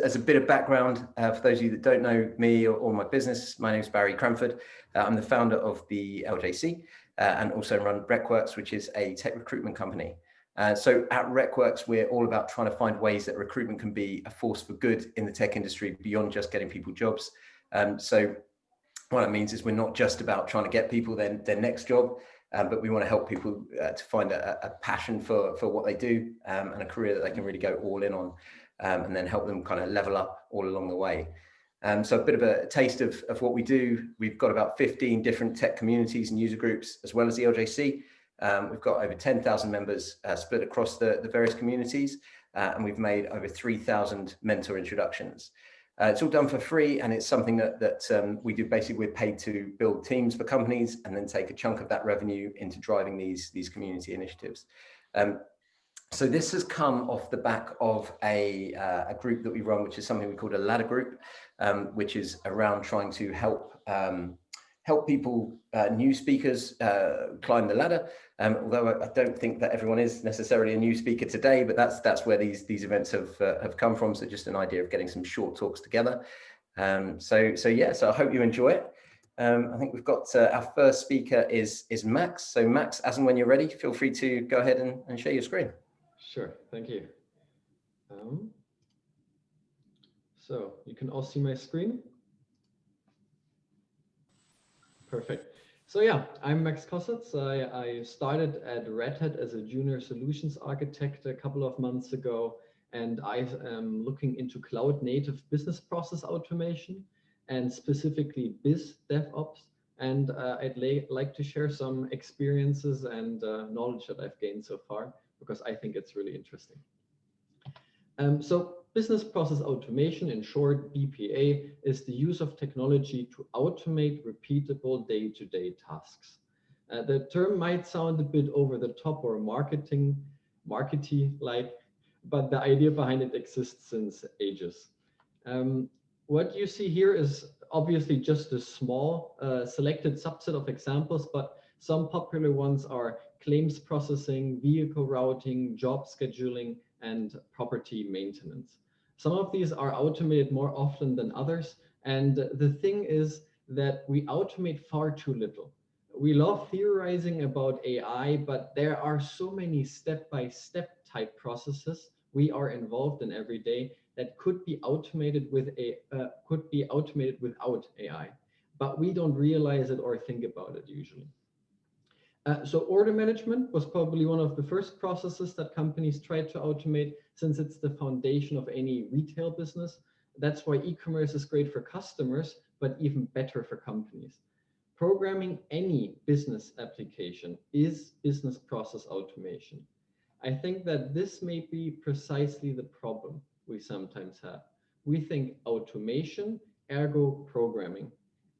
As a bit of background, for those of you that don't know me or my business, my name is Barry Cranford. I'm the founder of the LJC and also run RecWorks, which is a tech recruitment company. So at RecWorks, we're all about trying to find ways that recruitment can be a force for good in the tech industry beyond just getting people jobs. So what that means is we're not just about trying to get people their next job, but we want to help people to find a passion for what they do and a career that they can really go all in on. And then help them kind of level up all along the way. So a bit of a taste of what we do. We've got about 15 different tech communities and user groups, as well as the LJC. We've got over 10,000 members split across the various communities, and we've made over 3,000 mentor introductions. It's all done for free, and it's something that we do. Basically, we're paid to build teams for companies and then take a chunk of that revenue into driving these community initiatives. So this has come off the back of a group that we run, which is something we call a ladder group, which is around trying to help people, new speakers, climb the ladder. Although I don't think that everyone is necessarily a new speaker today, but that's where these events have come from. So just an idea of getting some short talks together. So I hope you enjoy it. I think we've got our first speaker is Max. So Max, as and when you're ready, feel free to go ahead and share your screen. Sure, thank you. So you can all see my screen. Perfect. So yeah, I'm Max Kossatz. I started at Red Hat as a junior solutions architect a couple of months ago, and I am looking into cloud native business process automation and specifically biz DevOps. And I'd like to share some experiences and knowledge that I've gained so far, because I think it's really interesting. So business process automation, in short, BPA, is the use of technology to automate repeatable day-to-day tasks. The term might sound a bit over the top or markety-like, but the idea behind it exists since ages. What you see here is obviously just a small selected subset of examples, but some popular ones are claims processing, vehicle routing, job scheduling, and property maintenance. Some of these are automated more often than others. And the thing is that we automate far too little. We love theorizing about AI, but there are so many step-by-step type processes we are involved in every day that could be automated without AI, but we don't realize it or think about it usually. So order management was probably one of the first processes that companies tried to automate, since it's the foundation of any retail business. That's why e-commerce is great for customers, but even better for companies. Programming any business application is business process automation. I think that this may be precisely the problem we sometimes have. We think automation, ergo programming.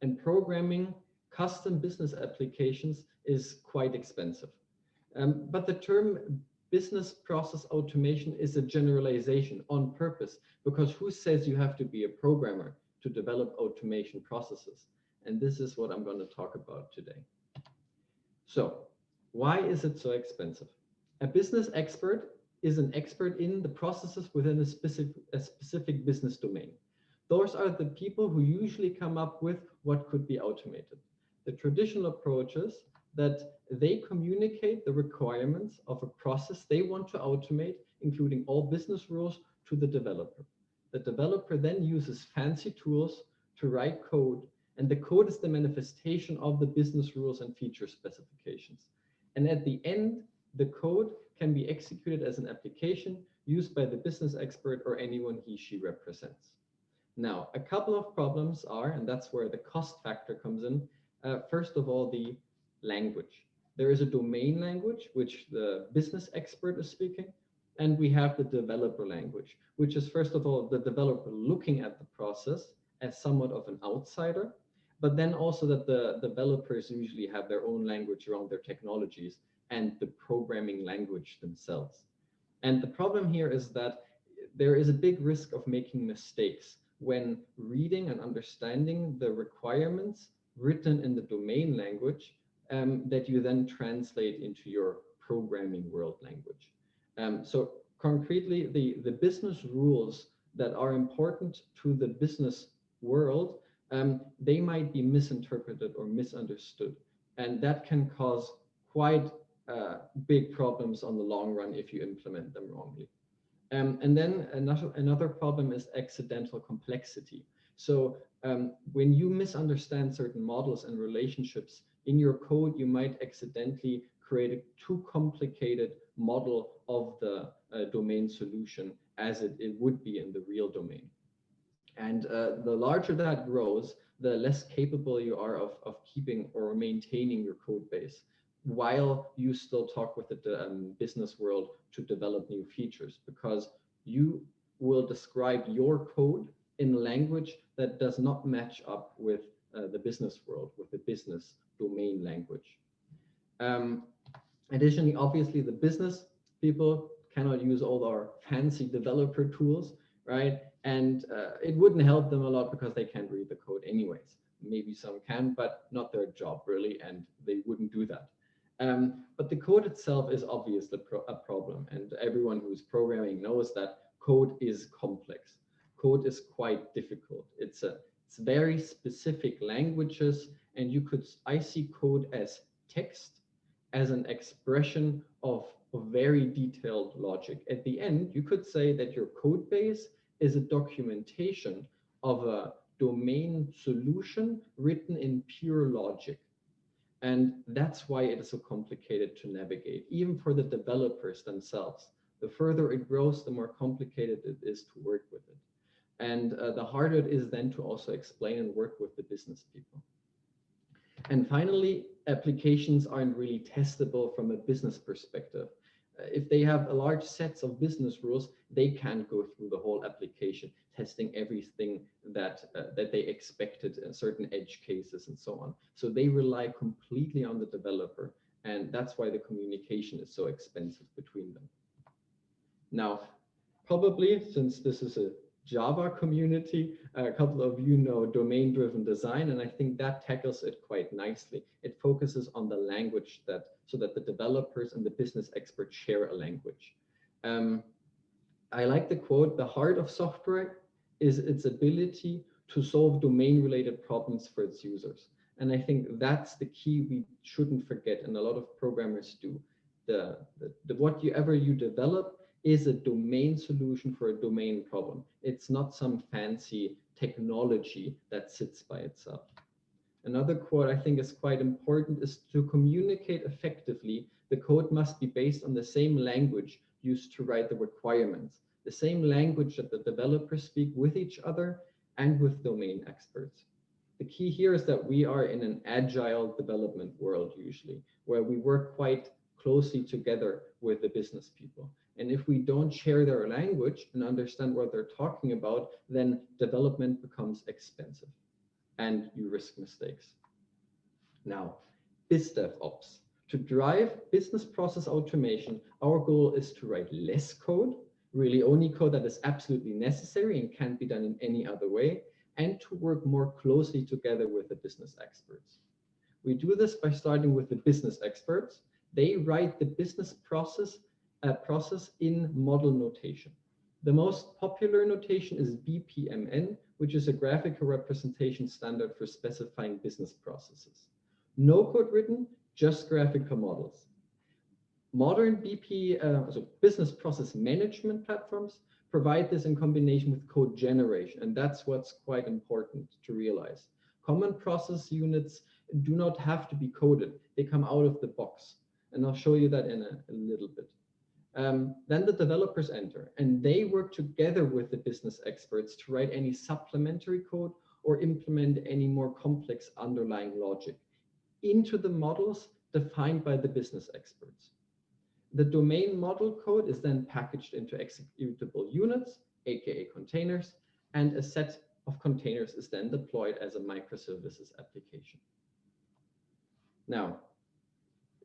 And programming custom business applications is quite expensive. But the term business process automation is a generalization on purpose, because who says you have to be a programmer to develop automation processes? And this is what I'm going to talk about today. So why is it so expensive? A business expert is an expert in the processes within a specific business domain. Those are the people who usually come up with what could be automated. The traditional approach is that they communicate the requirements of a process they want to automate, including all business rules, to the developer. The developer then uses fancy tools to write code, and the code is the manifestation of the business rules and feature specifications. And at the end, the code can be executed as an application used by the business expert or anyone he/she represents. Now, a couple of problems are, and that's where the cost factor comes in. First of all, the language. There is a domain language, which the business expert is speaking, and we have the developer language, which is, first of all, the developer looking at the process as somewhat of an outsider, but then also that the developers usually have their own language around their technologies and the programming language themselves. And the problem here is that there is a big risk of making mistakes when reading and understanding the requirements written in the domain language that you then translate into your programming world language. So concretely, the business rules that are important to the business world, they might be misinterpreted or misunderstood. And that can cause quite big problems on the long run if you implement them wrongly. And then another problem is accidental complexity. So when you misunderstand certain models and relationships in your code, you might accidentally create a too complicated model of the domain solution as it would be in the real domain. And the larger that grows, the less capable you are of keeping or maintaining your code base, while you still talk with the business world to develop new features, because you will describe your code in language that does not match up with the business world, with the business domain language. Additionally, obviously, the business people cannot use all our fancy developer tools, right? And it wouldn't help them a lot because they can't read the code anyways. Maybe some can, but not their job really, and they wouldn't do that. But the code itself is obviously a problem, and everyone who's programming knows that code is complex. Code is quite difficult. It's very specific languages, and I see code as text, as an expression of very detailed logic. At the end, you could say that your code base is a documentation of a domain solution written in pure logic. And that's why it is so complicated to navigate, even for the developers themselves. The further it grows, the more complicated it is to work with it. And the harder it is then to also explain and work with the business people. And finally, applications aren't really testable from a business perspective. If they have a large sets of business rules, they can't go through the whole application, testing everything that they expected in certain edge cases and so on. So they rely completely on the developer, and that's why the communication is so expensive between them. Now, probably since this is a Java community, a couple of you know domain-driven design, and I think that tackles it quite nicely. It focuses on the language so that the developers and the business experts share a language. I like the quote, "The heart of software is its ability to solve domain-related problems for its users." And I think that's the key we shouldn't forget, and a lot of programmers do. Whatever you develop is a domain solution for a domain problem. It's not some fancy technology that sits by itself. Another quote I think is quite important is, "To communicate effectively, the code must be based on the same language used to write the requirements, the same language that the developers speak with each other and with domain experts." The key here is that we are in an agile development world usually, where we work quite closely together with the business people. And if we don't share their language and understand what they're talking about, then development becomes expensive and you risk mistakes. Now, BizDevOps. To drive business process automation, our goal is to write less code, really only code that is absolutely necessary and can't be done in any other way, and to work more closely together with the business experts. We do this by starting with the business experts. They write the business process in model notation. The most popular notation is BPMN, which is a graphical representation standard for specifying business processes. No code written, just graphical models. Modern so business process management platforms provide this in combination with code generation, and that's what's quite important to realize. Common process units do not have to be coded. They come out of the box, and I'll show you that in a little bit. Then the developers enter, and they work together with the business experts to write any supplementary code or implement any more complex underlying logic into the models defined by the business experts. The domain model code is then packaged into executable units, aka containers, and a set of containers is then deployed as a microservices application. Now,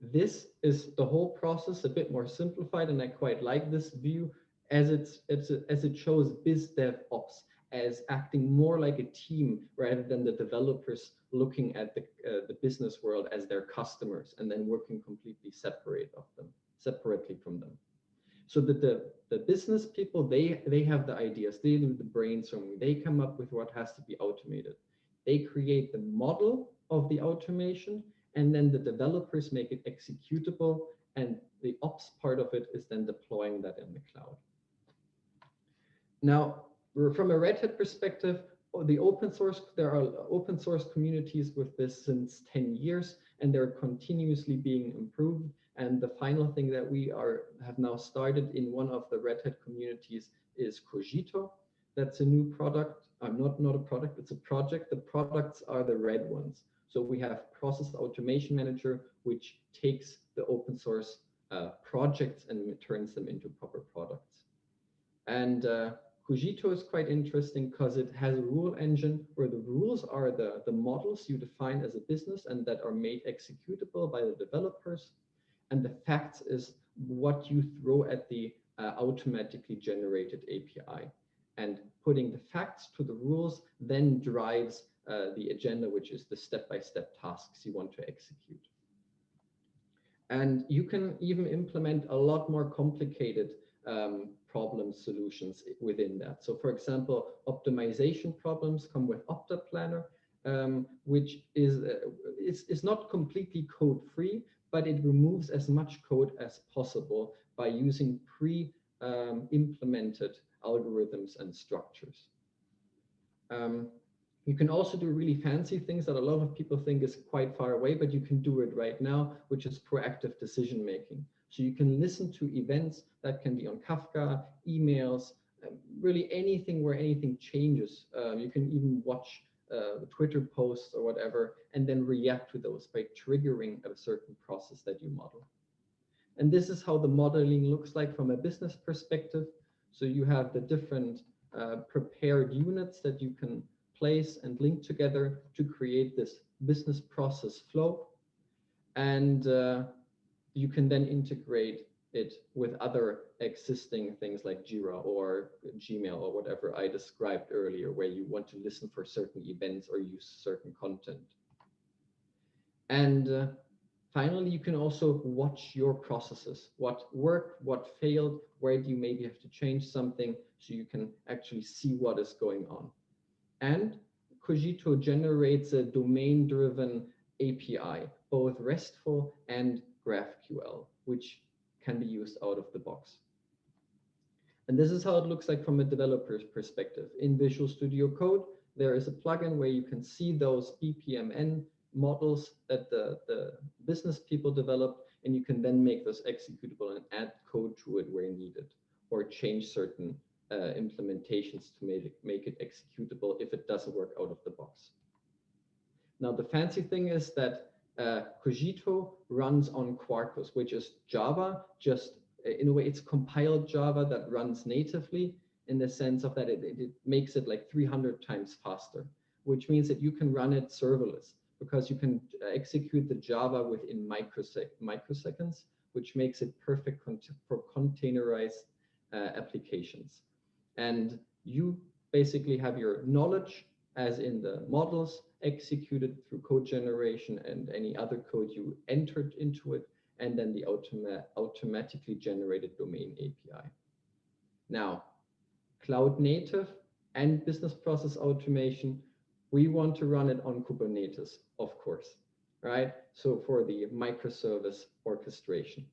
this is the whole process a bit more simplified, and I quite like this view as it shows BizDevOps as acting more like a team rather than the developers looking at the business world as their customers and then working completely separately from them. So that the business people, they have the ideas, they do the brainstorming, they come up with what has to be automated. They create the model of the automation, and then the developers make it executable, and the ops part of it is then deploying that in the cloud. Now, from a Red Hat perspective, there are open source communities with this since 10 years, and they're continuously being improved. And the final thing that we have now started in one of the Red Hat communities is Kagito. That's a new product. Not a product, it's a project. The products are the red ones. So we have Process Automation Manager, which takes the open source projects and turns them into proper products. And Kagito is quite interesting because it has a rule engine where the rules are the models you define as a business and that are made executable by the developers. And the facts is what you throw at the automatically generated API. And putting the facts to the rules then drives the agenda, which is the step-by-step tasks you want to execute. And you can even implement a lot more complicated problem solutions within that. So for example, optimization problems come with Opta Planner, which is not completely code-free, but it removes as much code as possible by using pre-implemented algorithms and structures. You can also do really fancy things that a lot of people think is quite far away, but you can do it right now, which is proactive decision making. So you can listen to events that can be on Kafka, emails, really anything where anything changes. You can even watch Twitter posts or whatever, and then react to those by triggering a certain process that you model. And this is how the modeling looks like from a business perspective. So you have the different prepared units that you can place and link together to create this business process flow. And you can then integrate it with other existing things like Jira or Gmail or whatever I described earlier, where you want to listen for certain events or use certain content. And finally, you can also watch your processes, what worked, what failed, where do you maybe have to change something, so you can actually see what is going on. And Kagito generates a domain-driven API, both RESTful and GraphQL, which can be used out of the box. And this is how it looks like from a developer's perspective. In Visual Studio Code, there is a plugin where you can see those BPMN models that the business people developed, and you can then make those executable and add code to it where needed, or change certain implementations to make it executable if it doesn't work out of the box. Now, the fancy thing is that Kagito runs on Quarkus, which is Java, just in a way it's compiled Java that runs natively, in the sense of that it makes it like 300 times faster, which means that you can run it serverless, because you can execute the Java within microseconds, which makes it perfect for containerized applications. And you basically have your knowledge, as in the models, executed through code generation and any other code you entered into it, and then the automatically generated domain API. Now, cloud native and business process automation, we want to run it on Kubernetes, of course, right? So for the microservice orchestration.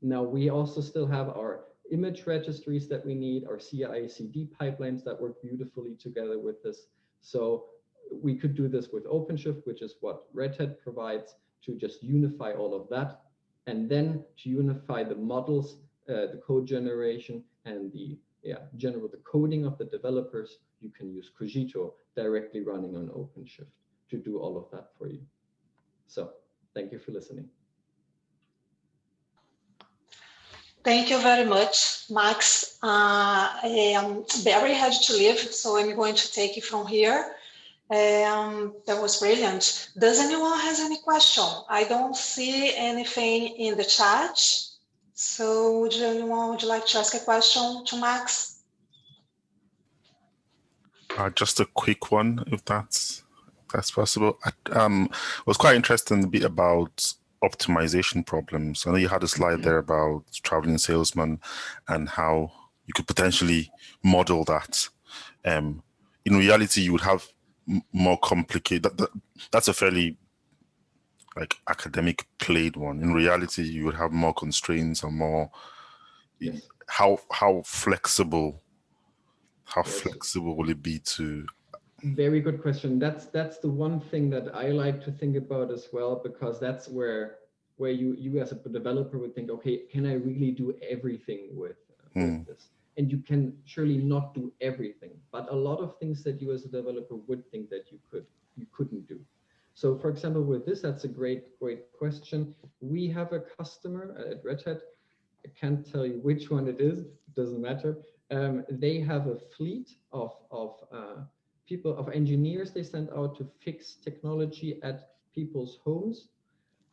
Now, we also still have our image registries that we need, our CI/CD pipelines that work beautifully together with this. So we could do this with OpenShift, which is what Red Hat provides, to just unify all of that. And then to unify the models, the code generation, and the coding of the developers, you can use Kagito directly running on OpenShift to do all of that for you. So thank you for listening. Thank you very much, Max. Barry had to leave, so I'm going to take it from here. That was brilliant. Does anyone has any question? I don't see anything in the chat. So would you like to ask a question to Max? Just a quick one, if that's possible. Was quite interested in the bit about optimization problems. I know you had a slide there about traveling salesman and how you could potentially model that. In reality, you would have more complicated. That's a fairly like academic played one. In reality, you would have more constraints and more. Yes. How flexible? How flexible will it be to? Very good question. That's the one thing that I like to think about as well, because that's where you as a developer would think, okay, can I really do everything with this? And you can surely not do everything, but a lot of things that you as a developer would think that you couldn't do. So for example, with this, that's a great question. We have a customer at Red Hat. I can't tell you which one it is. It doesn't matter. They have a fleet of people, of engineers they send out to fix technology at people's homes.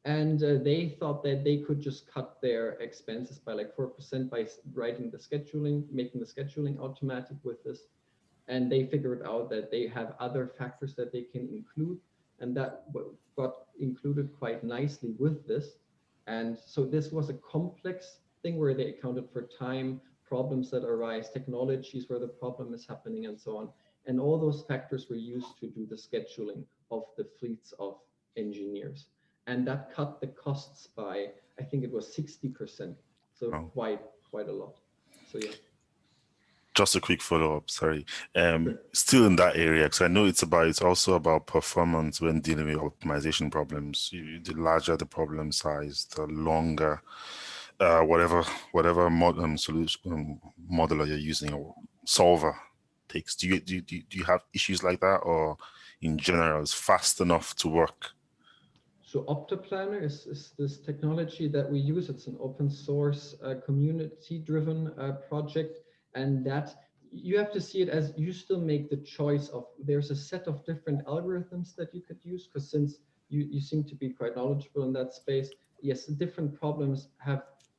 And they thought that they could just cut their expenses by like 4% by writing the scheduling, making the scheduling automatic with this. And they figured out that they have other factors that they can include, and that got included quite nicely with this. And so this was a complex thing where they accounted for time, problems that arise, technologies where the problem is happening, and so on. And all those factors were used to do the scheduling of the fleets of engineers. And that cut the costs by, I think it was 60%. So quite a lot. So yeah. Just a quick follow-up, sorry. Still in that area, because I know it's also about performance when dealing with optimization problems. The larger the problem size, the longer whatever solution modeler you're using or solver takes. Do you have issues like that, or in general, it's fast enough to work? So Optiplanner is this technology that we use. It's an open source, community-driven project, and that you have to see it as you still make the choice of, there's a set of different algorithms that you could use, because since you seem to be quite knowledgeable in that space, yes, different problems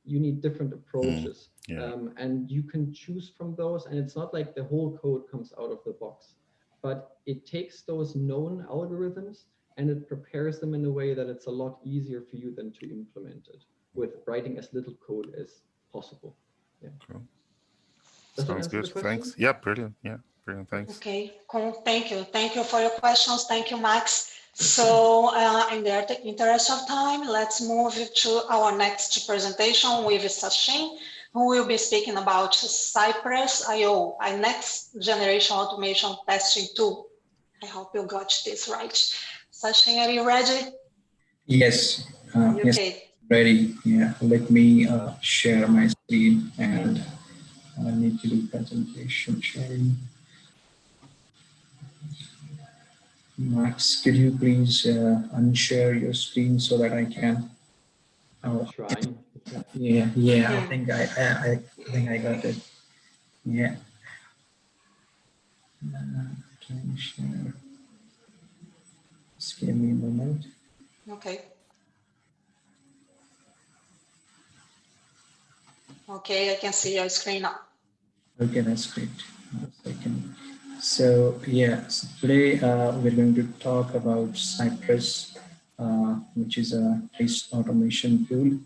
you need different approaches, and you can choose from those, and it's not like the whole code comes out of the box, but it takes those known algorithms and it prepares them in a way that it's a lot easier for you than to implement it with writing as little code as possible. Yeah. Cool. Sounds good. Thanks. Yeah, brilliant. Yeah, brilliant. Thanks. Okay, cool. Thank you for your questions. Thank you, Max. So in the interest of time, let's move to our next presentation with Sachin, who will be speaking about Cypress IO, a next generation automation testing tool. I hope you got this right. Sachin, are you ready? Yes. Yes, ready. Yeah. Let me share my screen, and I need to do presentation sharing. Max, could you please unshare your screen so that I can? I'm trying. Yeah. I think I got it. Yeah. Can you share? Just give me a moment. Okay. Okay, I can see your screen now. Okay, that's great. So yeah, so today we're going to talk about Cypress, which is a test automation tool.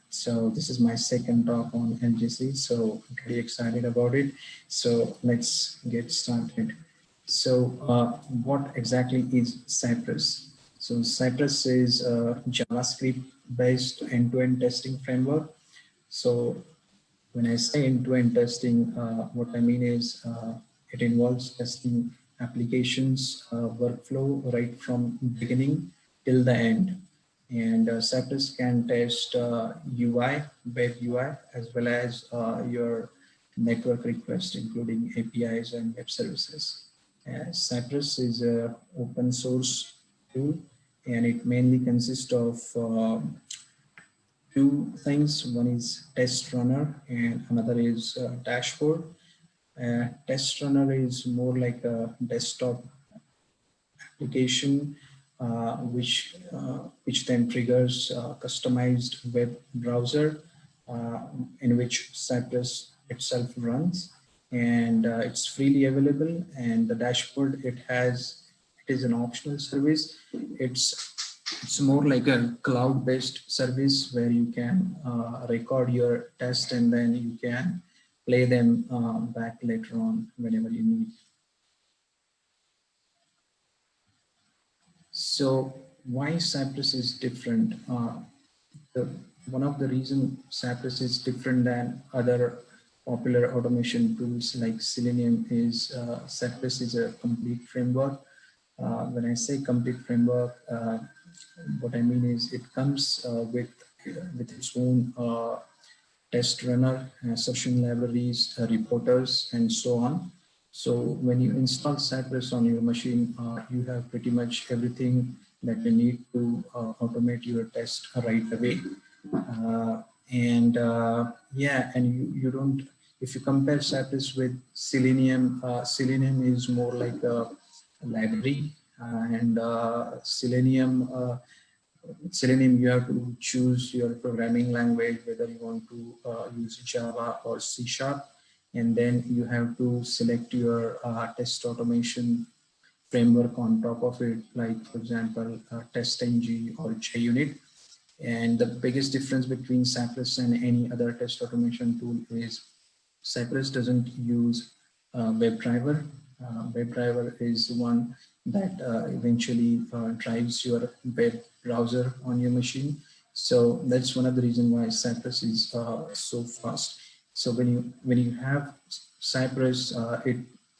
So this is my second talk on LGC, so I'm pretty excited about it. So let's get started. So what exactly is Cypress? So Cypress is a JavaScript-based end-to-end testing framework. So when I say end-to-end testing, what I mean is it involves testing applications workflow right from beginning till the end. And Cypress can test UI, web UI, as well as your network requests, including APIs and web services. Cypress is an open source tool, and it mainly consists of two things. One is test runner and another is dashboard. Test runner is more like a desktop application which then triggers a customized web browser in which Cypress itself runs, and it's freely available. And the dashboard, it is an optional service. It's It's more like a cloud-based service where you can record your test and then you can play them back later on whenever you need. So why Cypress is different? One of the reasons Cypress is different than other popular automation tools like Selenium is Cypress is a complete framework. When I say complete framework, what I mean is it comes with its own test runner, session libraries, reporters, and so on. So when you install Cypress on your machine, you have pretty much everything that you need to automate your test right away. Yeah, and you don't, if you compare Cypress with Selenium, Selenium is more like a library, and Selenium, you have to choose your programming language, whether you want to use Java or C#, and then you have to select your test automation framework on top of it, like for example, TestNG or JUnit. And the biggest difference between Cypress and any other test automation tool is Cypress doesn't use WebDriver. WebDriver is one that eventually drives your web browser on your machine. So that's one of the reasons why Cypress is so fast. So when you have Cypress,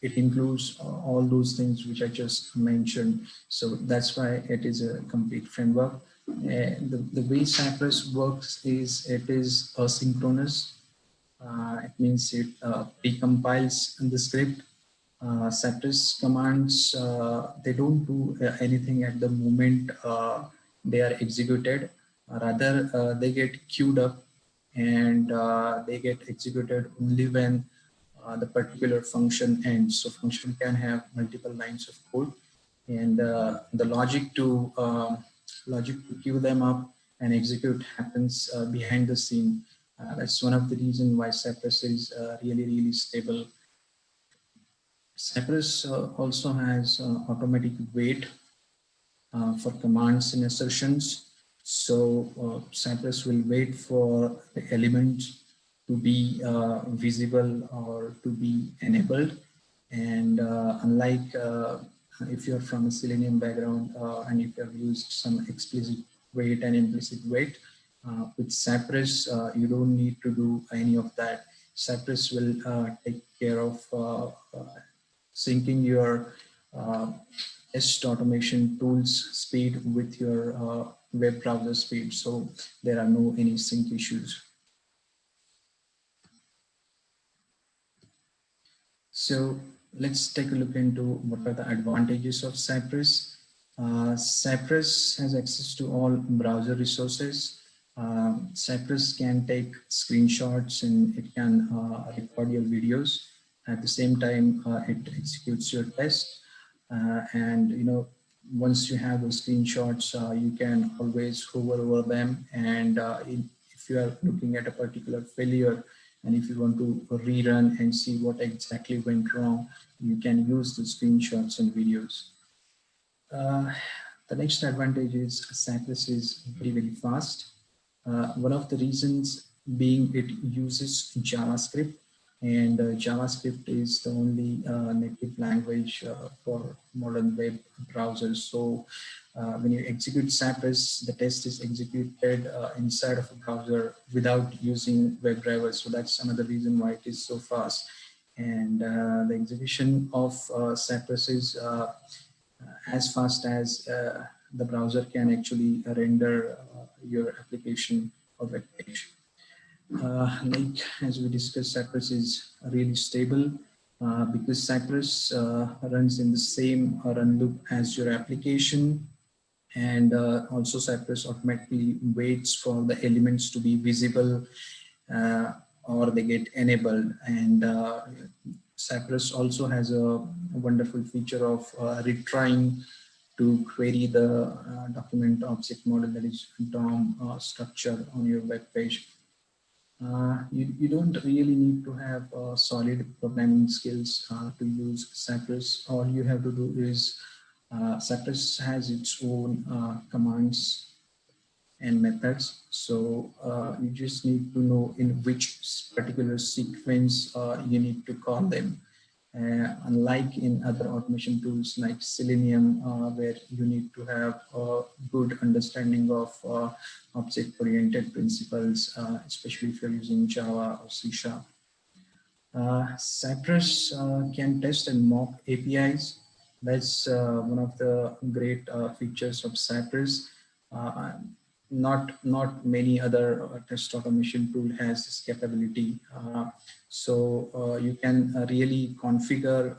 it includes all those things which I just mentioned. So that's why it is a complete framework. The way Cypress works is it is asynchronous. It means it precompiles the script. Cypress commands, they don't do anything at the moment they are executed. Rather, they get queued up and they get executed only when the particular function ends. So function can have multiple lines of code, and the logic to queue them up and execute happens behind the scene. That's one of the reasons why Cypress is really stable. Cypress also has automatic wait for commands and assertions. So Cypress will wait for the elements to be visible or to be enabled. And unlike if you're from a Selenium background and if you have used some explicit wait and implicit wait, with Cypress, you don't need to do any of that. Cypress will take care of syncing your test automation tools speed with your web browser speed. So there are no any sync issues. So let's take a look into what are the advantages of Cypress. Cypress has access to all browser resources. Cypress can take screenshots and it can record your videos. At the same time, it executes your test. And once you have those screenshots, you can always hover over them. And if you are looking at a particular failure, and if you want to rerun and see what exactly went wrong, you can use the screenshots and videos. The next advantage is Cypress is very fast. One of the reasons being it uses JavaScript, and JavaScript is the only native language for modern web browsers. So when you execute Cypress, the test is executed inside of a browser without using WebDriver. So that's another reason why it is so fast. And the execution of Cypress is as fast as the browser can actually render your application or web page. Like as we discussed, Cypress is really stable because Cypress runs in the same run loop as your application, and also Cypress automatically waits for the elements to be visible or they get enabled. And Cypress also has a wonderful feature of retrying to query the document object model, that is DOM structure on your web page. You don't really need to have solid programming skills to use Cypress. All you have to do is Cypress has its own commands and methods. So you just need to know in which particular sequence you need to call them. Unlike in other automation tools like Selenium, where you need to have a good understanding of object-oriented principles, especially if you're using Java or C#. Cypress can test and mock APIs. That's one of the great features of Cypress. Not many other test automation tool has this capability. So you can really configure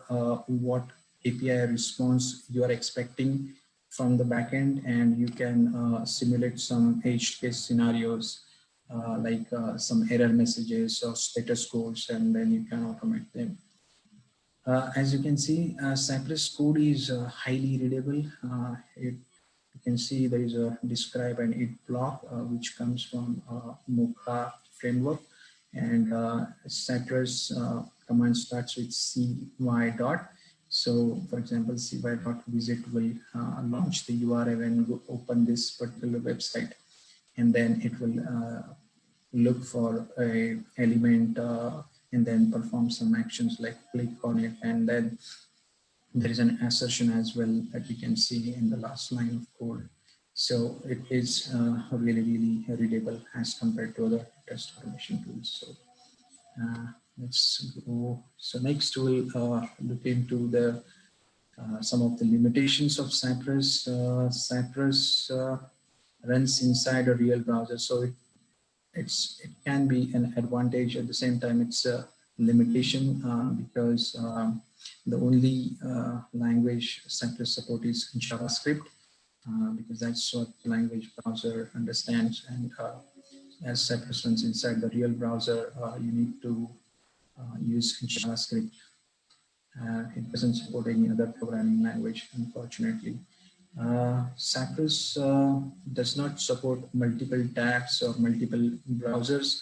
what API response you are expecting from the backend, and you can simulate some edge case scenarios like some error messages or status codes, and then you can automate them. As you can see, Cypress code is highly readable. You can see there is a describe and it block, which comes from Mocha framework, and Cypress command starts with cy dot. So for example, cy dot visit will launch the URL and open this particular website, and then it will look for a element and then perform some actions like click on it, and then there is an assertion as well that we can see in the last line of code. So it is really readable as compared to other test automation tools. So let's go. So next we'll look into the some of the limitations of Cypress. Cypress runs inside a real browser, so it can be an advantage. At the same time, it's a limitation because the only language Cypress support is JavaScript, because that's what the language browser understands. And as Cypress runs inside the real browser, you need to use JavaScript. It doesn't support any other programming language, unfortunately. Cypress does not support multiple tabs or multiple browsers.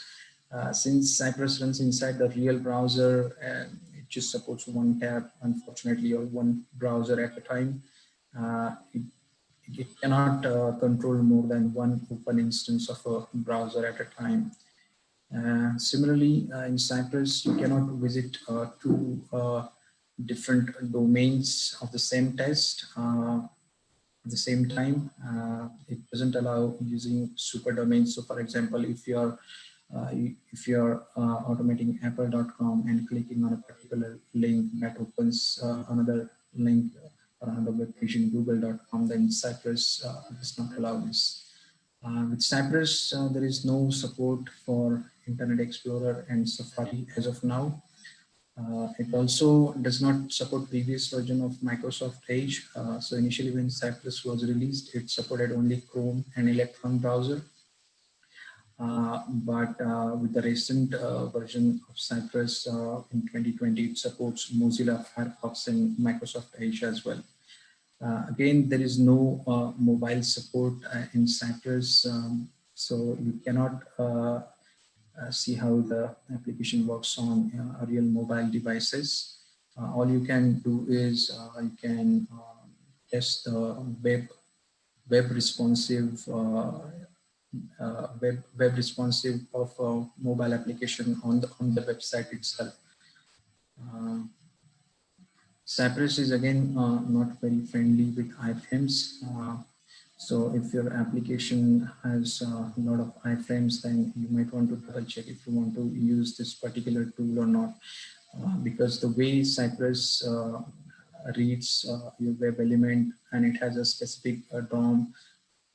Since Cypress runs inside the real browser, it just supports one tab, unfortunately, or one browser at a time. It cannot control more than one open instance of a browser at a time. Similarly, in Cypress, you cannot visit two different domains of the same test at the same time. It doesn't allow using super domains. So for example, if you're automating apple.com and clicking on a particular link that opens another link or another web page in google.com, then Cypress does not allow this. With Cypress, there is no support for Internet Explorer and Safari as of now. It also does not support previous version of Microsoft Edge. So initially when Cypress was released, it supported only Chrome and Electron browser. But with the recent version of Cypress in 2020, it supports Mozilla Firefox and Microsoft Edge as well. Again, there is no mobile support in Cypress, so you cannot see how the application works on real mobile devices. All you can do is you can test the web responsive web responsive of a mobile application on the website itself. Cypress is again not very friendly with iframes. So if your application has a lot of iframes, then you might want to double check if you want to use this particular tool or not, because the way Cypress reads your web element, and it has a specific DOM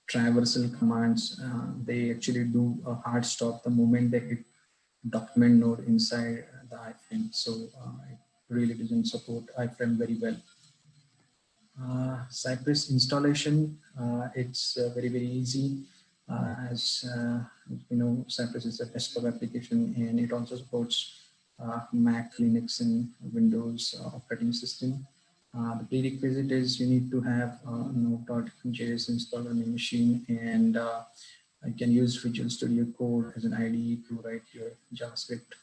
traversal commands, they actually do a hard stop the moment they hit document node inside the iframe. So it really doesn't support iframe very well. Cypress installation, it's very easy. As you know, Cypress is a desktop application, and it also supports Mac, Linux, and Windows operating system. The prerequisite is you need to have Node.js installed on your machine, and you can use Visual Studio Code as an IDE to write your JavaScript.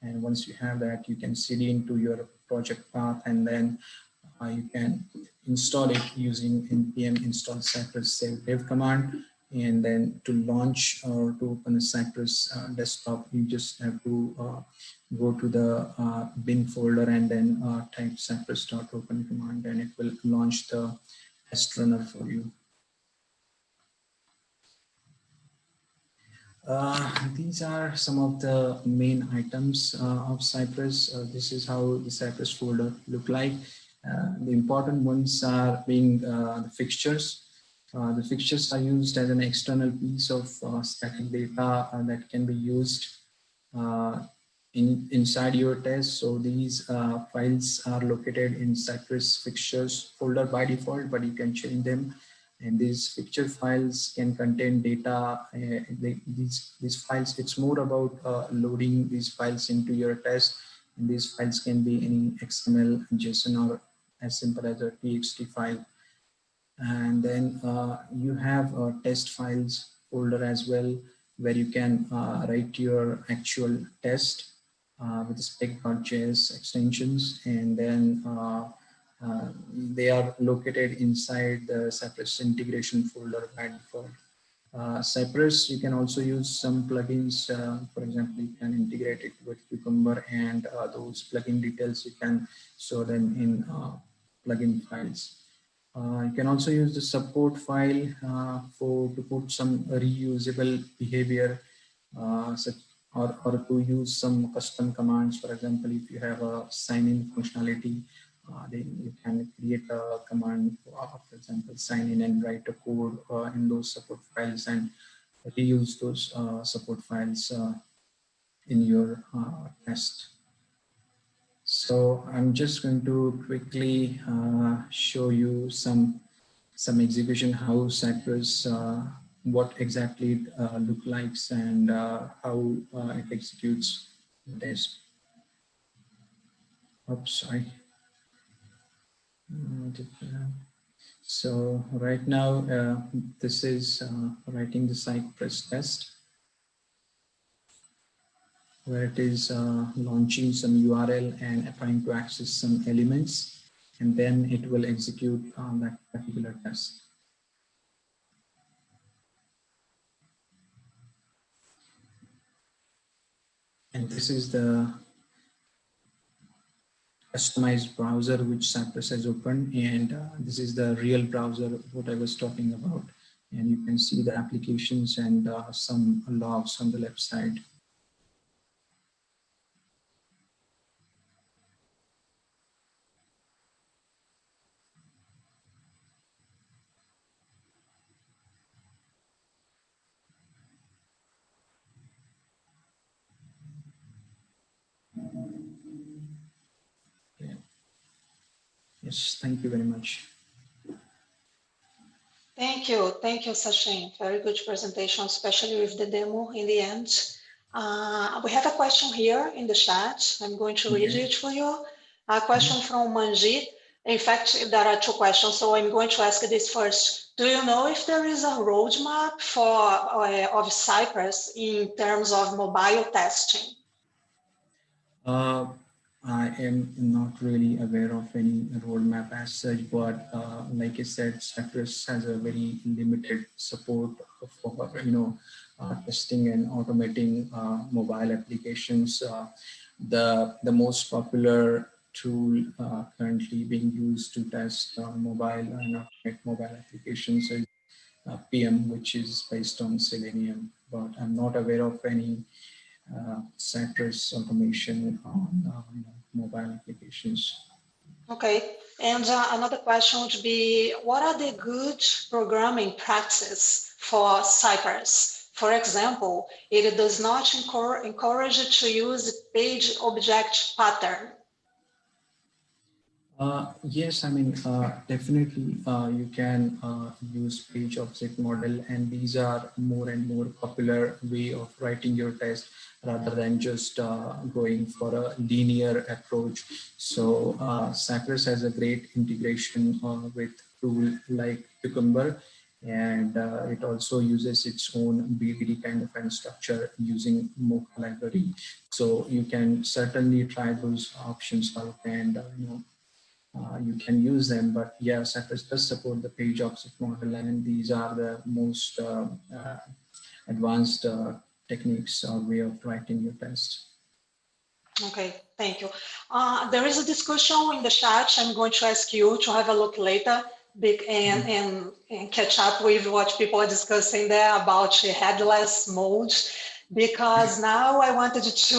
And once you have that, you can cd into your project path, and then you can install it using npm install Cypress save dev command. And then to launch or to open a Cypress desktop, you just have to go to the bin folder and then type cypress.open command, and it will launch the test runner for you. These are some of the main items of Cypress. This is how the Cypress folder look like. The important ones are being the fixtures. The fixtures are used as an external piece of static data that can be used inside your test. So these files are located in Cypress fixtures folder by default, but you can change them. And these fixture files can contain data. These files, it's more about loading these files into your test. And these files can be any XML, JSON, or as simple as a TXT file. And then you have a test files folder as well, where you can write your actual test with the spec.js extensions. And then they are located inside the Cypress integration folder by default. Cypress, you can also use some plugins. For example, you can integrate it with Cucumber, and those plugin details you can store them in plugin files. You can also use the support file to put some reusable behavior, or to use some custom commands. For example, if you have a sign-in functionality, then you can create a command, for example, sign in and write a code in those support files and reuse those support files in your test. So I'm just going to quickly show you some execution, how Cypress, what exactly it look like, and how it executes the test. Oops, sorry. So right now, this is writing the Cypress test, where it is launching some URL and trying to access some elements, and then it will execute that particular test. And this is the customized browser which Cypress has opened, and this is the real browser what I was talking about. And you can see the applications and some logs on the left side. Yes, thank you very much. Thank you, Sachin. Very good presentation, especially with the demo in the end. We have a question here in the chat. I'm going to read it for you. A question from Manjit. In fact, there are two questions, so I'm going to ask this first. Do you know if there is a roadmap of Cypress in terms of mobile testing? I am not really aware of any roadmap as such, but like I said, Cypress has a very limited support for testing and automating mobile applications. The most popular tool currently being used to test mobile and automate mobile applications is PM, which is based on Selenium. But I'm not aware of any Cypress automation on mobile applications. Okay, and another question would be, what are the good programming practices for Cypress? For example, it does not encourage to use page object pattern. Yes, I mean, definitely you can use page object model, and these are more and more popular way of writing your test rather than just going for a linear approach. So Cypress has a great integration with tool like Cucumber, and it also uses its own BDD kind of structure using Mocha library. So you can certainly try those options out and you can use them. But yeah, Cypress does support the page object model, and these are the most advanced techniques or way of writing your test. Okay, thank you. There is a discussion in the chat. I'm going to ask you to have a look later and catch up with what people are discussing there about headless mode, because now I wanted to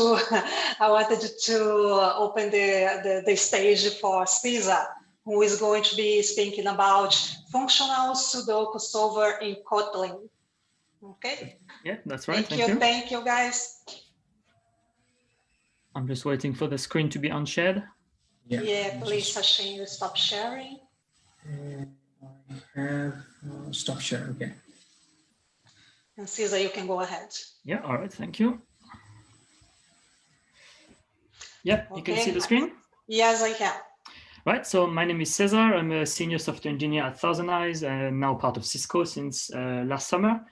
open the stage for Cesar, who is going to be speaking about functional Sudoku solver in Kotlin. Okay. Yeah, that's right. Thank you. Thank you, guys. I'm just waiting for the screen to be unshared. Yeah, please, Sachin, you stop sharing. I have stop share. Okay. And Cesar, you can go ahead. Yeah, all right, thank you. Yeah, you can see the screen? Yes, I can. Right, so my name is Cesar. I'm a senior software engineer at Thousand Eyes, now part of Cisco since last summer.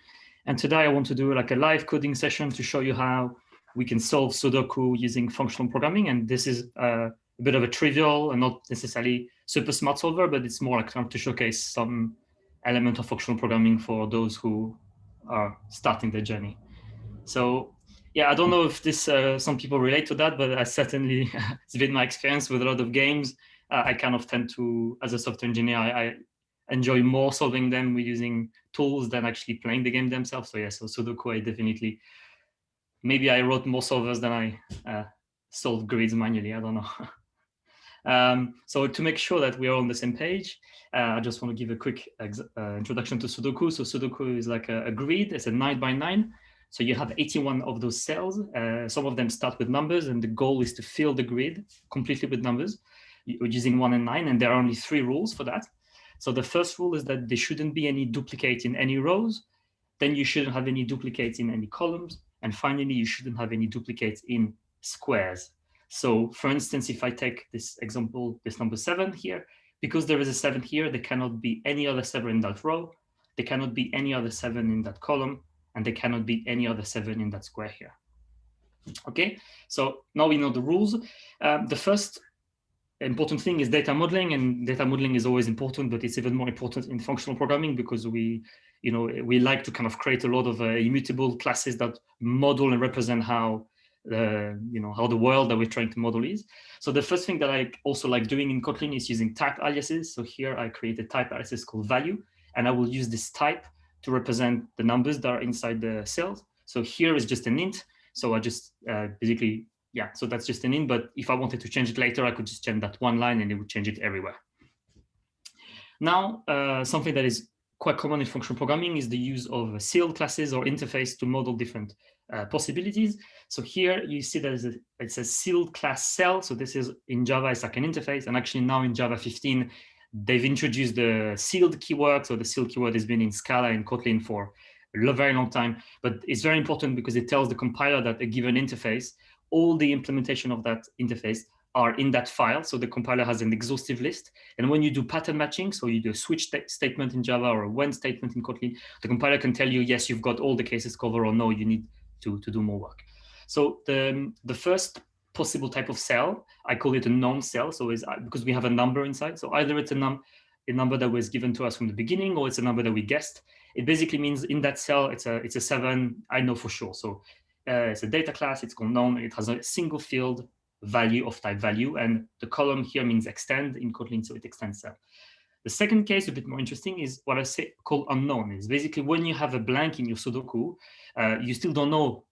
And today I want to do like a live coding session to show you how we can solve Sudoku using functional programming. And this is a bit of a trivial and not necessarily super smart solver, but it's more like to showcase some element of functional programming for those who are starting their journey. So yeah, I don't know if this some people relate to that, but I certainly, it's been my experience with a lot of games. I kind of tend to, as a software engineer, I enjoy more solving them with using tools than actually playing the game themselves. So yeah, so Sudoku, I definitely, maybe I wrote more solvers than I solved grids manually, I don't know. So to make sure that we're on the same page, I just want to give a quick introduction to Sudoku. So Sudoku is like a grid, it's a 9x9. So you have 81 of those cells. Some of them start with numbers, and the goal is to fill the grid completely with numbers using 1 and 9, and there are only 3 rules for that. So the first rule is that there shouldn't be any duplicate in any rows. Then you shouldn't have any duplicates in any columns. And finally, you shouldn't have any duplicates in squares. So for instance, if I take this example, this number 7 here, because there is a 7 here, there cannot be any other 7 in that row. There cannot be any other 7 in that column, and there cannot be any other 7 in that square here. Okay, so now we know the rules. The first important thing is data modeling, and data modeling is always important, but it's even more important in functional programming because we like to kind of create a lot of immutable classes that model and represent how how the world that we're trying to model is. So the first thing that I also like doing in Kotlin is using type aliases. So here I create a type alias called value, and I will use this type to represent the numbers that are inside the cells. So here is just an int. So I just basically, yeah, so that's just an int, but if I wanted to change it later, I could just change that one line and it would change it everywhere. Now, something that is quite common in functional programming is the use of sealed classes or interface to model different possibilities. So here you see that it's a sealed class cell. So this is in Java, it's like an interface. And actually now in Java 15, they've introduced the sealed keyword. So the sealed keyword has been in Scala and Kotlin for a very long time, but it's very important because it tells the compiler that a given interface, all the implementation of that interface are in that file. So the compiler has an exhaustive list. And when you do pattern matching, so you do a switch statement in Java or a when statement in Kotlin, the compiler can tell you, yes, you've got all the cases covered, or no, you need to do more work. So the first possible type of cell, I call it a known cell. So is because we have a number inside. So either it's a number that was given to us from the beginning, or it's a number that we guessed. It basically means in that cell, it's a 7, I know for sure. So it's a data class, it's called known, it has a single field value of type value, and the column here means extend in Kotlin, so it extends cell. The second case, a bit more interesting, is what I say called unknown. Is basically when you have a blank in your Sudoku, you still don't know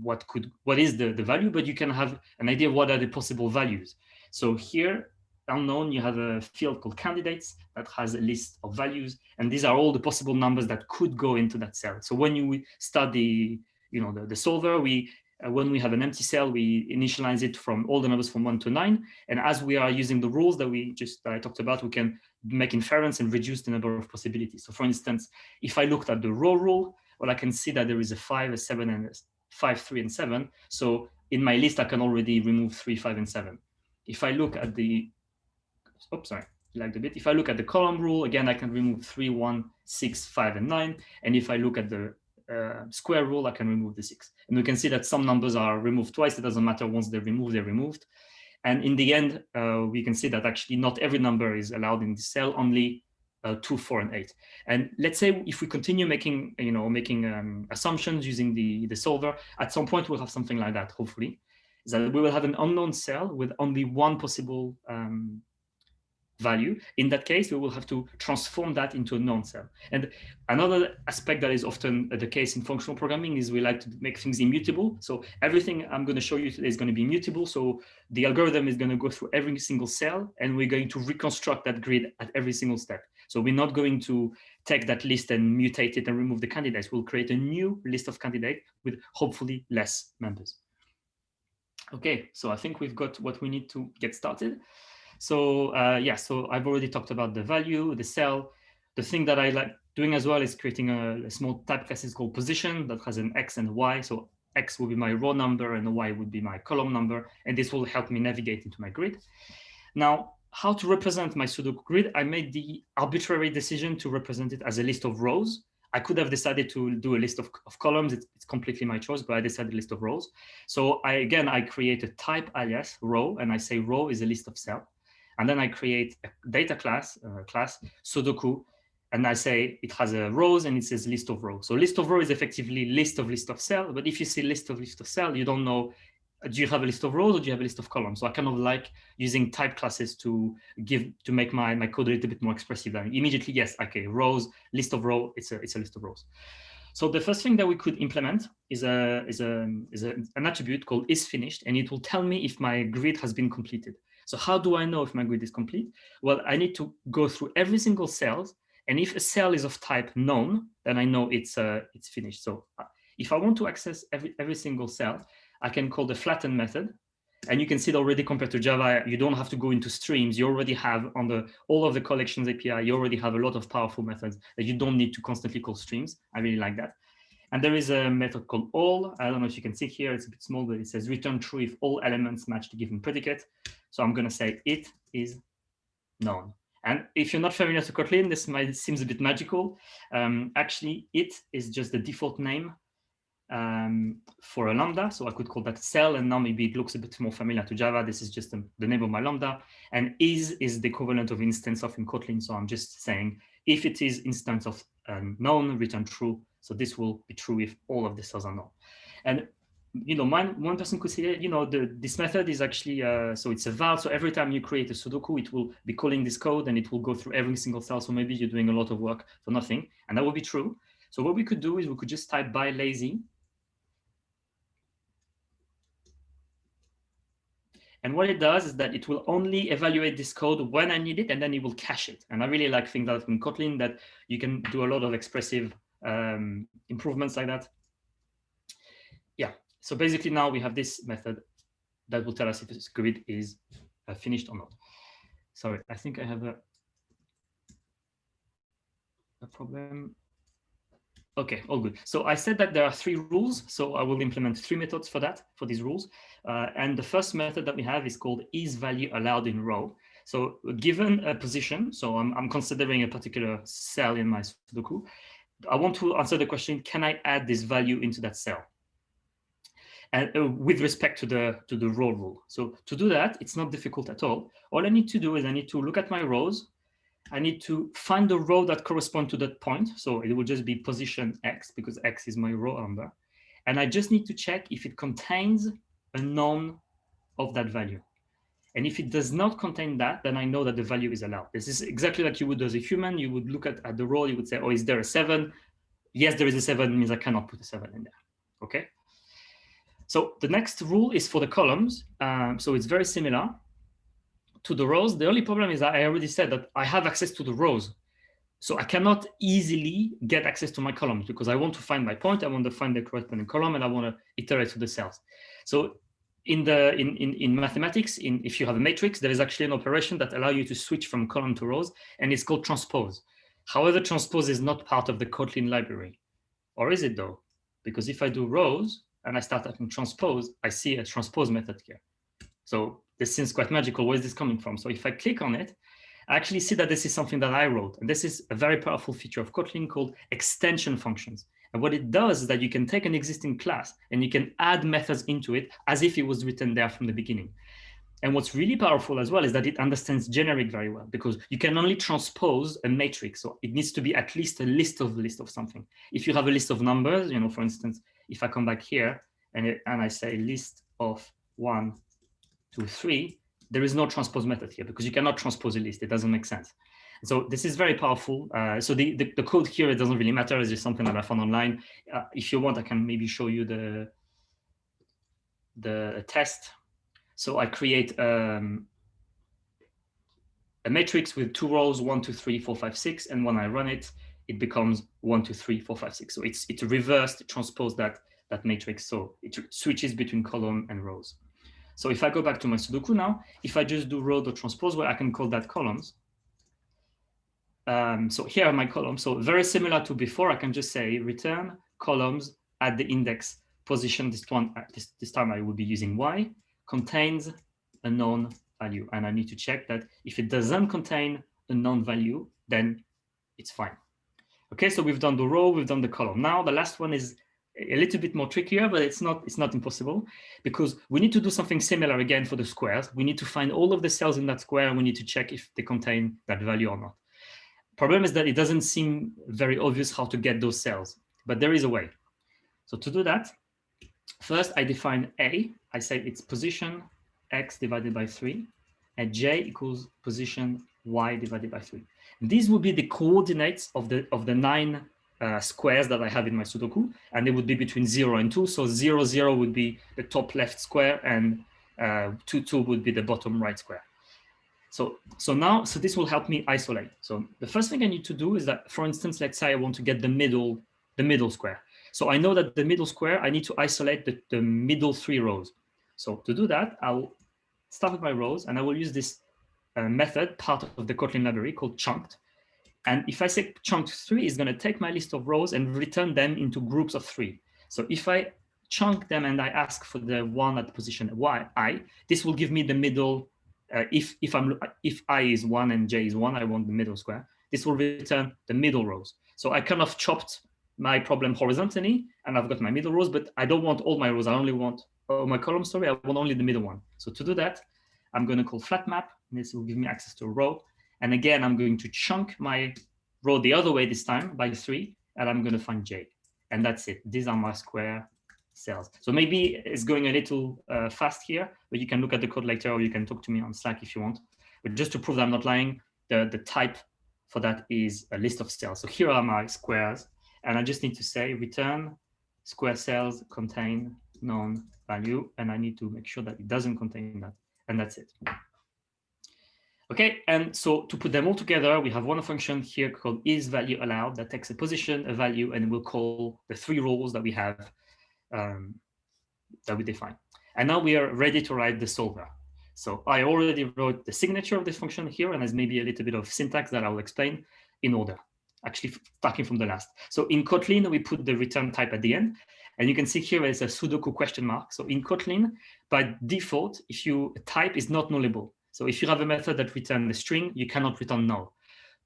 what is the value, but you can have an idea of what are the possible values. So here, unknown, you have a field called candidates that has a list of values, and these are all the possible numbers that could go into that cell. So when you start the solver, when we have an empty cell, we initialize it from all the numbers from 1 to 9. And as we are using the rules that I talked about, we can make inference and reduce the number of possibilities. So for instance, if I looked at the row rule, well, I can see that there is a 5, a 7, and a 5, 3, and 7. So in my list, I can already remove 3, 5, and 7. If I look at the, if I look at the column rule, again, I can remove 3, 1, 6, 5, and 9. And if I look at the square rule, I can remove the 6. And we can see that some numbers are removed twice. It doesn't matter, once they're removed, they're removed. And in the end, we can see that actually not every number is allowed in this cell, only 2, 4, and 8. And let's say if we continue making, assumptions using the solver, at some point we'll have something like that, hopefully, is that we will have an unknown cell with only one possible value. In that case, we will have to transform that into a known cell. And another aspect that is often the case in functional programming is we like to make things immutable. So everything I'm going to show you today is going to be immutable. So the algorithm is going to go through every single cell, and we're going to reconstruct that grid at every single step. So we're not going to take that list and mutate it and remove the candidates. We'll create a new list of candidates with hopefully less members. Okay, so I think we've got what we need to get started. So so I've already talked about the value, the cell. The thing that I like doing as well is creating a small type class called position that has an X and a Y. So X will be my row number and the Y would be my column number. And this will help me navigate into my grid. Now, how to represent my Sudoku grid? I made the arbitrary decision to represent it as a list of rows. I could have decided to do a list of columns. It's completely my choice, but I decided a list of rows. So I create a type alias row, and I say row is a list of cells. And then I create a data class, Sudoku, and I say it has a rows and it says list of rows. So list of rows is effectively list of cells. But if you see list of cells, you don't know, do you have a list of rows or do you have a list of columns? So I kind of like using type classes to make my code a little bit more expressive. And immediately, yes, okay, rows, list of rows, it's a list of rows. So the first thing that we could implement is an attribute called isFinished, and it will tell me if my grid has been completed. So how do I know if my grid is complete? Well, I need to go through every single cell, and if a cell is of type known, then I know it's finished. So if I want to access every single cell, I can call the flatten method, and you can see that already compared to Java, you don't have to go into streams. You already have on all of the collections API, you already have a lot of powerful methods that you don't need to constantly call streams. I really like that. And there is a method called all. I don't know if you can see here, it's a bit small, but it says return true if all elements match the given predicate. So I'm going to say it is known. And if you're not familiar to Kotlin, this might seem a bit magical. Actually, it is just the default name for a lambda. So I could call that cell, and now maybe it looks a bit more familiar to Java. This is just the name of my lambda. And is the equivalent of instance of in Kotlin. So I'm just saying if it is instance of known, return true. So this will be true if all of the cells are known. And one person could say, this method is actually, so it's a val. So every time you create a Sudoku, it will be calling this code and it will go through every single cell. So maybe you're doing a lot of work for nothing, and that would be true. So what we could do is we could just type by lazy. And what it does is that it will only evaluate this code when I need it, and then it will cache it. And I really like things that in Kotlin that you can do a lot of expressive improvements like that. Yeah, so basically now we have this method that will tell us if this grid is finished or not. Sorry, I think I have a problem. Okay, all good. So I said that there are 3 rules. So I will implement 3 methods for these rules. And the first method that we have is called isValueAllowed in row. So given a position, so I'm considering a particular cell in my Sudoku, I want to answer the question, can I add this value into that cell? And with respect to the row rule. So to do that, it's not difficult at all. All I need to do is I need to look at my rows. I need to find the row that corresponds to that point. So it will just be position X, because X is my row number. And I just need to check if it contains a known of that value. And if it does not contain that, then I know that the value is allowed. This is exactly like you would as a human. You would look at the row, you would say, oh, is there a 7? Yes, there is a 7, means I cannot put a 7 in there, okay? So the next rule is for the columns. So it's very similar to the rows. The only problem is that I already said that I have access to the rows. So I cannot easily get access to my columns because I want to find my point. I want to find the corresponding column, and I want to iterate to the cells. So in mathematics, if you have a matrix, there is actually an operation that allows you to switch from column to rows, and it's called transpose. However, transpose is not part of the Kotlin library. Or is it though? Because if I do rows and I start typing transpose, I see a transpose method here. So this seems quite magical. Where is this coming from? So if I click on it, I actually see that this is something that I wrote. And this is a very powerful feature of Kotlin called extension functions. And what it does is that you can take an existing class and you can add methods into it as if it was written there from the beginning. And what's really powerful as well is that it understands generic very well, because you can only transpose a matrix. So it needs to be at least a list of something. If you have a list of numbers, you know, for instance, if I come back here and I say list of 1, 2, 3, there is no transpose method here because you cannot transpose a list. It doesn't make sense. So this is very powerful. So the code here, it doesn't really matter. It's just something that I found online. If you want, I can maybe show you the test. So I create a matrix with 2 rows, 1, 2, 3, 4, 5, 6. And when I run it, it becomes 1, 2, 3, 4, 5, 6. So it's reversed, it transposed that matrix. So it switches between column and rows. So if I go back to my Sudoku now, if I just do row.transpose, where I can call that columns. So here are my columns. So very similar to before, I can just say return columns at the index position. This time I will be using Y, contains a known value. And I need to check that if it doesn't contain a known value, then it's fine. Okay, so we've done the row, we've done the column. Now the last one is a little bit more trickier, but it's not impossible, because we need to do something similar again for the squares. We need to find all of the cells in that square, and we need to check if they contain that value or not. Problem is that it doesn't seem very obvious how to get those cells, but there is a way. So to do that, first I define A. I say it's position X divided by 3, and J equals position Y divided by 3. These would be the coordinates of the 9 squares that I have in my Sudoku, and they would be between 0 and 2. So 0, 0 would be the top left square, and 2, 2 would be the bottom right square. So this will help me isolate. So the first thing I need to do is that, for instance, let's say I want to get the middle square. So I know that the middle square, I need to isolate the middle 3 rows. So to do that, I'll start with my rows, and I will use this method, part of the Kotlin library, called chunked. And if I say chunked 3, it's going to take my list of rows and return them into groups of 3. So if I chunk them and I ask for the one at position I, this will give me the middle. If I is 1 and J is 1, I want the middle square. This will return the middle rows. So I kind of chopped my problem horizontally, and I've got my middle rows, but I don't want all my rows. I only want my columns. Sorry, I want only the middle one. So to do that, I'm going to call flat map. And this will give me access to a row. And again, I'm going to chunk my row the other way this time by 3, and I'm going to find J. And that's it. These are my square cells. So maybe it's going a little fast here, but you can look at the code later, or you can talk to me on Slack if you want. But just to prove that I'm not lying, the type for that is a list of cells. So here are my squares, and I just need to say return square cells contain known value, and I need to make sure that it doesn't contain that, and that's it. Okay, and so to put them all together, we have one function here called isValueAllowed that takes a position, a value, and will call the 3 rows that we have that we define. And now we are ready to write the solver. So I already wrote the signature of this function here, and there's maybe a little bit of syntax that I'll explain in order, actually starting from the last. So in Kotlin, we put the return type at the end, and you can see here is a Sudoku question mark. So in Kotlin, by default, type is not nullable. So if you have a method that returns the string, you cannot return null.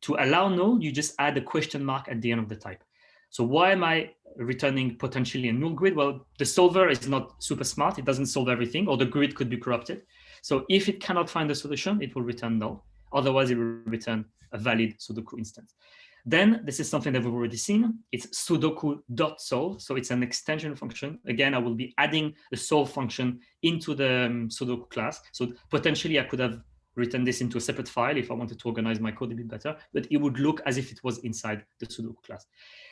To allow null, you just add a question mark at the end of the type. So why am I returning potentially a null grid? Well, the solver is not super smart. It doesn't solve everything, or the grid could be corrupted. So if it cannot find a solution, it will return null. Otherwise, it will return a valid Sudoku instance. Then this is something that we've already seen. It's Sudoku.solve. So it's an extension function. Again, I will be adding the solve function into the Sudoku class. So potentially I could have written this into a separate file if I wanted to organize my code a bit better, but it would look as if it was inside the Sudoku class.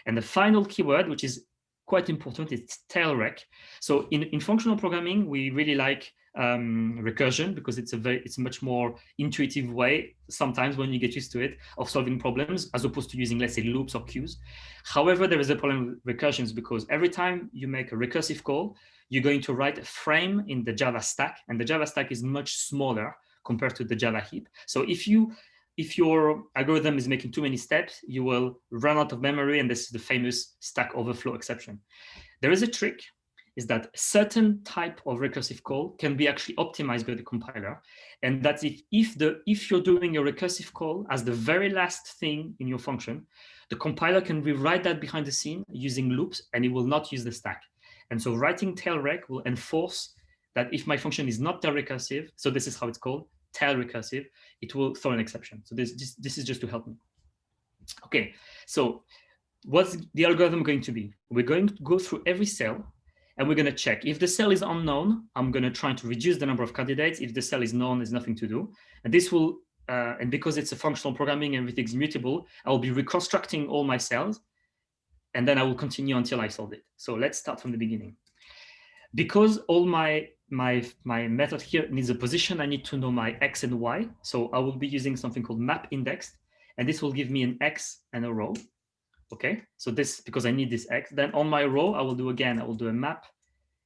And the final keyword, which is quite important, is tailrec. So in functional programming, we really like recursion because it's a much more intuitive way, sometimes when you get used to it, of solving problems, as opposed to using, let's say, loops or queues. However, there is a problem with recursions because every time you make a recursive call, you're going to write a frame in the Java stack, and the Java stack is much smaller compared to the Java heap. So if your algorithm is making too many steps, you will run out of memory, and this is the famous Stack Overflow exception. There is a trick, is that certain type of recursive call can be actually optimized by the compiler, and that's if you're doing a recursive call as the very last thing in your function, the compiler can rewrite that behind the scene using loops, and it will not use the stack. And so writing tailrec will enforce that if my function is not tail recursive, so this is how it's called, tail recursive, it will throw an exception. So this is just to help me. Okay, so what's the algorithm going to be? We're going to go through every cell, and we're going to check. If the cell is unknown, I'm going to try to reduce the number of candidates. If the cell is known, there's nothing to do. And this will, and because it's a functional programming and everything's mutable, I will be reconstructing all my cells, and then I will continue until I solve it. So let's start from the beginning. Because all my method here needs a position, I need to know my X and Y. So I will be using something called map indexed, and this will give me an X and a row. Okay, so this, because I need this X, then on my row, I will do a map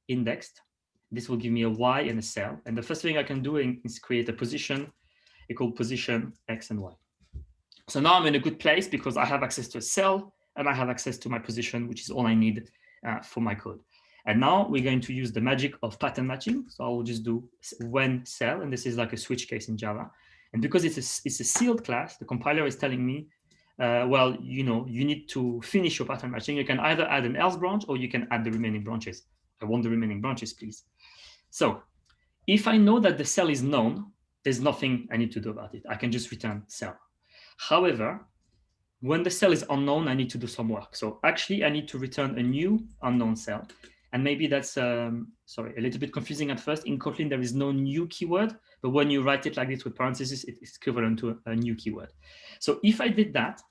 indexed. This will give me a Y and a cell. And the first thing I can do is create a position equal position X and Y. So now I'm in a good place because I have access to a cell and I have access to my position, which is all I need for my code. And now we're going to use the magic of pattern matching. So I will just do when cell, and this is like a switch case in Java. And because it's a sealed class, the compiler is telling me, well, you need to finish your pattern matching. You can either add an else branch or you can add the remaining branches. I want the remaining branches, please. So if I know that the cell is known, there's nothing I need to do about it. I can just return cell. However, when the cell is unknown, I need to do some work. So actually, I need to return a new unknown cell. And maybe that's, sorry, a little bit confusing at first. In Kotlin, there is no new keyword, but when you write it like this with parentheses, it's equivalent to a new keyword. So if I did that,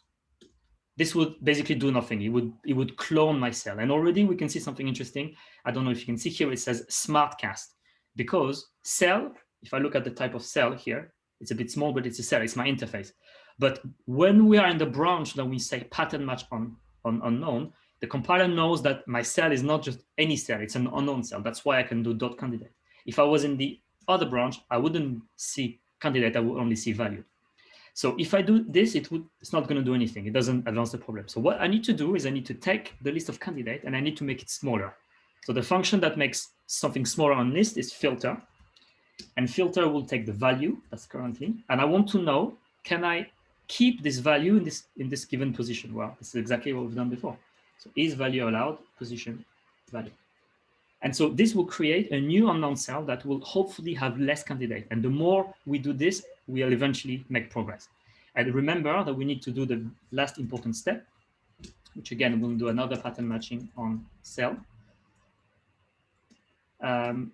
this would basically do nothing. It would clone my cell. And already we can see something interesting. I don't know if you can see here, it says smart cast, because cell, if I look at the type of cell here, it's a bit small, but it's a cell, it's my interface. But when we are in the branch that we say pattern match on unknown, the compiler knows that my cell is not just any cell, it's an unknown cell. That's why I can do dot candidate. If I was in the other branch, I wouldn't see candidate, I would only see value. So if I do this, it's not going to do anything. It doesn't advance the problem. So what I need to do is I need to take the list of candidate and I need to make it smaller. So the function that makes something smaller on list is filter. And filter will take the value that's currently. And I want to know, can I keep this value in this given position? Well, this is exactly what we've done before. So is value allowed, position, value. And so this will create a new unknown cell that will hopefully have less candidate. And the more we do this, we'll eventually make progress. And remember that we need to do the last important step, which again, we'll do another pattern matching on cell. And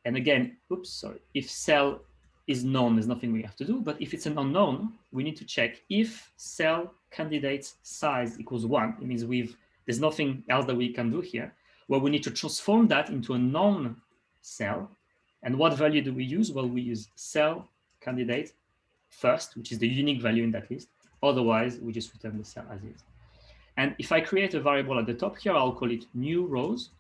again, oops, sorry, if cell is known, there's nothing we have to do. But if it's an unknown, we need to check if cell candidate's size equals 1. It means there's nothing else that we can do here. Well, we need to transform that into a known cell. And what value do we use? Well, we use cell candidate first, which is the unique value in that list. Otherwise, we just return the cell as is. And if I create a variable at the top here, I'll call it new rows.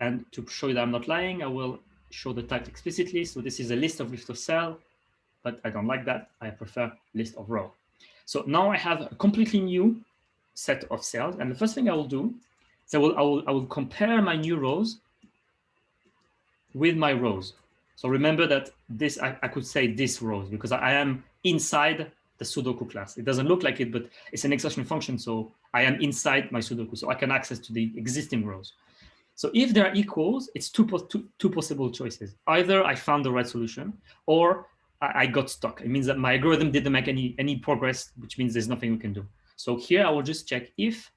And to show you that I'm not lying, I will show the type explicitly. So this is a list of cell, but I don't like that. I prefer list of row. So now I have a completely new set of cells. And the first thing I will do is I will compare my new rows with my rows. So remember that this, I could say this rows because I am inside the Sudoku class. It doesn't look like it, but it's an extension function. So I am inside my Sudoku. So I can access to the existing rows. So if they're equals, it's two possible choices. Either I found the right solution or I got stuck. It means that my algorithm didn't make any progress, which means there's nothing we can do. So here I will just check if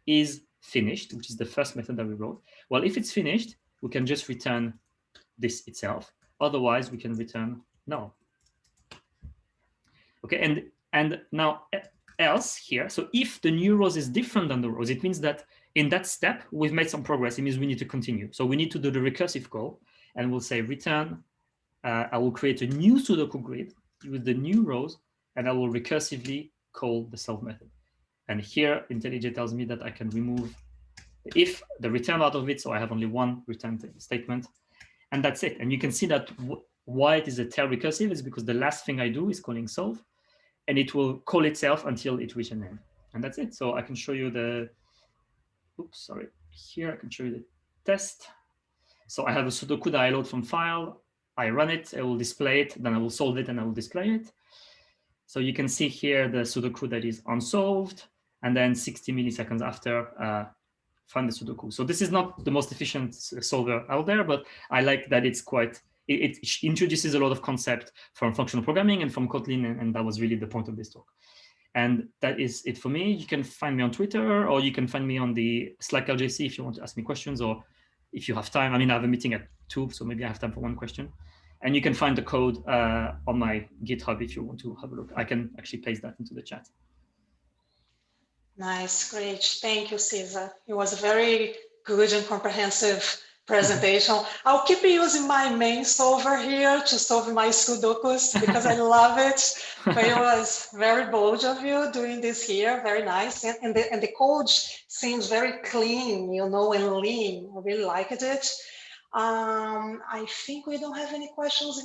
is finished, which is the first method that we wrote. Well, if it's finished, we can just return this itself. Otherwise, we can return null. Okay, and now else here. So if the new rows is different than the rows, it means that in that step, we've made some progress. It means we need to continue. So we need to do the recursive call, and we'll say return. I will create a new Sudoku grid with the new rows, and I will recursively call the solve method. And here, IntelliJ tells me that I can remove if the return out of it. So I have only one return statement, and that's it. And you can see that why it is a tail recursive is because the last thing I do is calling solve, and it will call itself until it reaches an end. And that's it. So I can show you the, oops, sorry. Here I can show you the test. So I have a Sudoku that I load from file. I run it, I will display it, then I will solve it and I will display it. So you can see here the Sudoku that is unsolved. And then 60 milliseconds after, find the Sudoku. So this is not the most efficient solver out there, but I like that it's quite, it introduces a lot of concept from functional programming and from Kotlin, and that was really the point of this talk. And that is it for me. You can find me on Twitter, or you can find me on the Slack LJC if you want to ask me questions, or if you have time. I mean, I have a meeting at 2, so maybe I have time for one question. And you can find the code on my GitHub if you want to have a look. I can actually paste that into the chat. Nice, great. Thank you, Cesar. It was a very good and comprehensive presentation. I'll keep using my main solver here to solve my Sudokus because I love it. But it was very bold of you doing this here. Very nice. And the code seems very clean, you know, and lean. I really liked it. I think we don't have any questions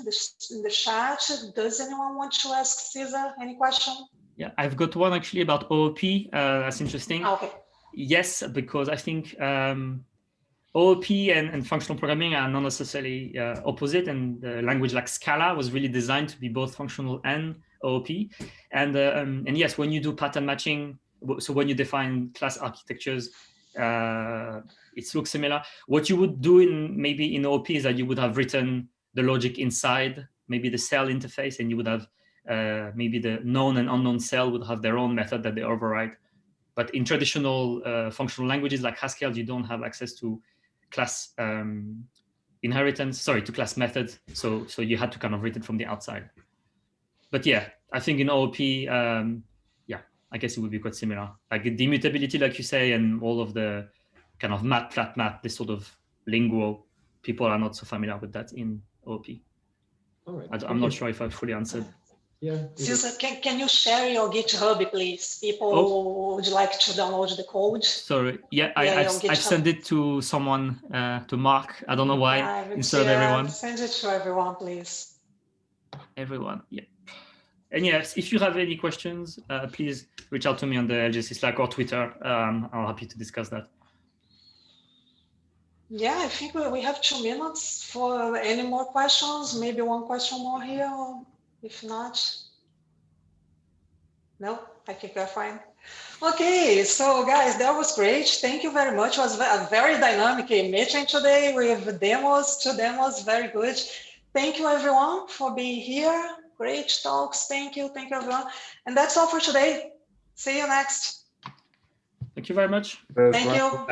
in the chat. Does anyone want to ask Cesar any question? Yeah, I've got one actually about OOP. That's interesting. Okay. Yes, because I think OOP and functional programming are not necessarily opposite, and the language like Scala was really designed to be both functional and OOP. And yes, when you do pattern matching, so when you define class architectures, it looks similar. What you would do maybe in OOP is that you would have written the logic inside maybe the cell interface, and you would have maybe the known and unknown cell would have their own method that they override. But in traditional functional languages like Haskell, you don't have access to class inheritance, to class methods. So you had to kind of read it from the outside. But yeah, I think in OOP, yeah, I guess it would be quite similar. Like the immutability, like you say, and all of the kind of mat, flat mat, this sort of lingo, people are not so familiar with that in OOP. All right. I'm not sure if I've fully answered. Yeah. Cesar, can you share your GitHub, please? People would like to download the code. Sorry. Yeah, I've sent it to someone, to Mark. I don't know why. Instead of everyone. Send it to everyone, please. Everyone. Yeah. And yes, if you have any questions, please reach out to me on the LJC Slack or Twitter. I'm happy to discuss that. Yeah, I think we have 2 minutes for any more questions. Maybe one question more here. Or if not, no, I think we're fine. Okay, so guys, that was great. Thank you very much. It was a very dynamic meeting today with demos, 2 demos, very good. Thank you everyone for being here. Great talks. Thank you everyone. And that's all for today. See you next. Thank you very much. Thank you.